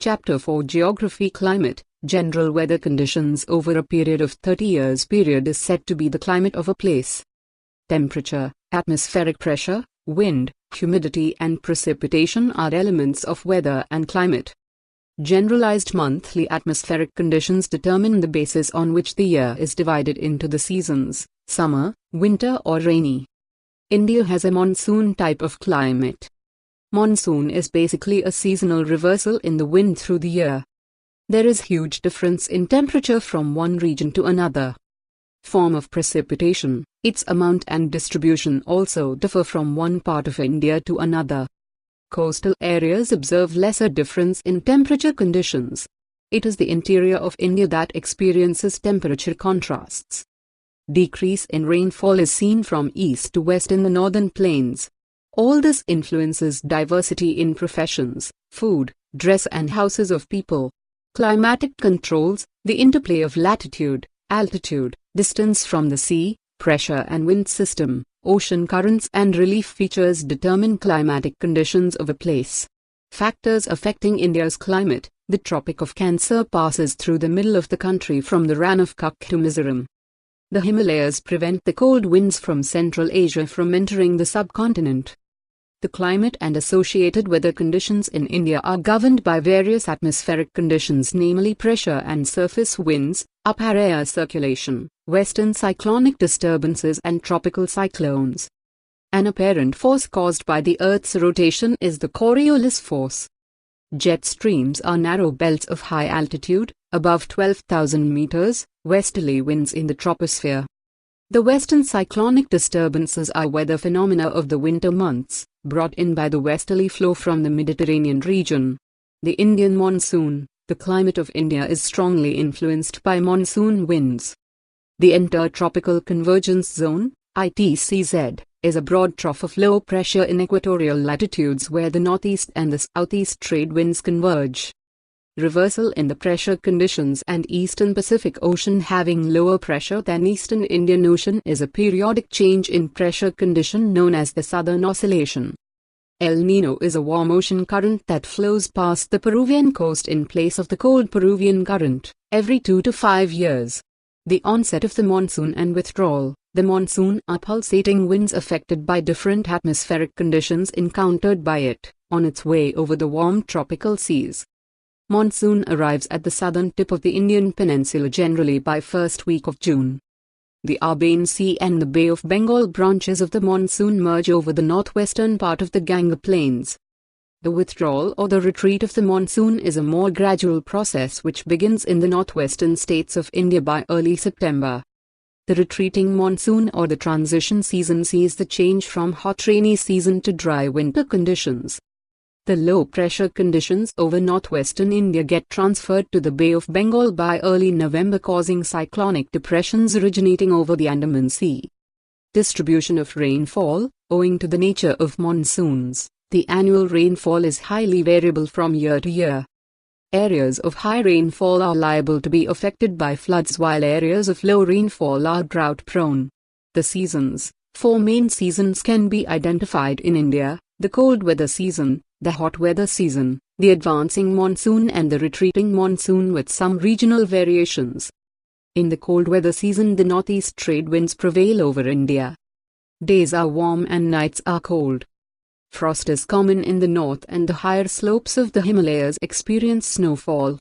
Chapter 4 Geography Climate, General weather conditions over a period of 30 years period is said to be the climate of a place. Temperature, atmospheric pressure, wind, humidity and precipitation are elements of weather and climate. Generalized monthly atmospheric conditions determine the basis on which the year is divided into the seasons, summer, winter or rainy. India has a monsoon type of climate. Monsoon is basically a seasonal reversal in the wind through the year. There is huge difference in temperature from one region to another. Form of precipitation, its amount and distribution also differ from one part of India to another. Coastal areas observe lesser difference in temperature conditions. It is the interior of India that experiences temperature contrasts. Decrease in rainfall is seen from east to west in the northern plains. All this influences diversity in professions, food, dress and houses of people. Climatic controls, the interplay of latitude, altitude, distance from the sea, pressure and wind system, ocean currents and relief features determine climatic conditions of a place. Factors affecting India's climate. The Tropic of Cancer passes through the middle of the country from the Rann of Kutch to Mizoram. The Himalayas prevent the cold winds from Central Asia from entering the subcontinent. The climate and associated weather conditions in India are governed by various atmospheric conditions, namely pressure and surface winds, upper air circulation, western cyclonic disturbances and tropical cyclones. An apparent force caused by the Earth's rotation is the Coriolis force. Jet streams are narrow belts of high altitude, above 12,000 meters, westerly winds in the troposphere. The western cyclonic disturbances are weather phenomena of the winter months, brought in by the westerly flow from the Mediterranean region. The Indian monsoon. The climate of India is strongly influenced by monsoon winds. The Intertropical Convergence Zone, ITCZ, is a broad trough of low pressure in equatorial latitudes where the northeast and the southeast trade winds converge. Reversal in the pressure conditions and eastern Pacific Ocean having lower pressure than eastern Indian Ocean is a periodic change in pressure condition known as the southern oscillation. El Nino is a warm ocean current that flows past the Peruvian coast in place of the cold Peruvian current, every 2 to 5 years. The onset of the monsoon and withdrawal. The monsoon are pulsating winds affected by different atmospheric conditions encountered by it, on its way over the warm tropical seas. Monsoon arrives at the southern tip of the Indian peninsula generally by first week of June. The Arabian Sea and the Bay of Bengal branches of the monsoon merge over the northwestern part of the Ganga Plains. The withdrawal or the retreat of the monsoon is a more gradual process which begins in the northwestern states of India by early September. The retreating monsoon or the transition season sees the change from hot rainy season to dry winter conditions. The low pressure conditions over northwestern India get transferred to the Bay of Bengal by early November, causing cyclonic depressions originating over the Andaman Sea. Distribution of rainfall. Owing to the nature of monsoons, the annual rainfall is highly variable from year to year. Areas of high rainfall are liable to be affected by floods while areas of low rainfall are drought prone. The seasons. 4 main seasons can be identified in India: the cold weather season, the hot weather season, the advancing monsoon and the retreating monsoon with some regional variations. In the cold weather season, the northeast trade winds prevail over India. Days are warm and nights are cold. Frost is common in the north and the higher slopes of the Himalayas experience snowfall.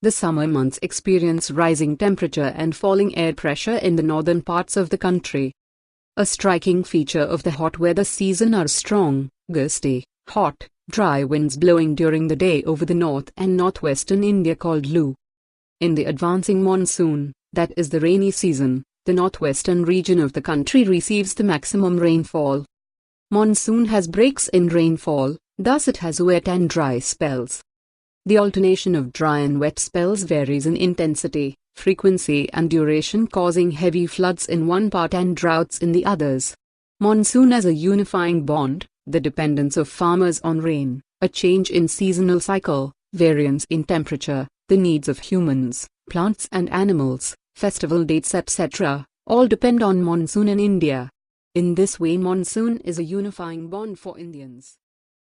The summer months experience rising temperature and falling air pressure in the northern parts of the country. A striking feature of the hot weather season are strong, gusty, hot, dry winds blowing during the day over the north and northwestern India called Lu. In the advancing monsoon, that is the rainy season, the northwestern region of the country receives the maximum rainfall. Monsoon has breaks in rainfall, thus it has wet and dry spells. The alternation of dry and wet spells varies in intensity, frequency and duration, causing heavy floods in one part and droughts in the others. Monsoon as a unifying bond. The dependence of farmers on rain, a change in seasonal cycle, variance in temperature, the needs of humans, plants and animals, festival dates etc., all depend on monsoon in India. In this way, monsoon is a unifying bond for Indians.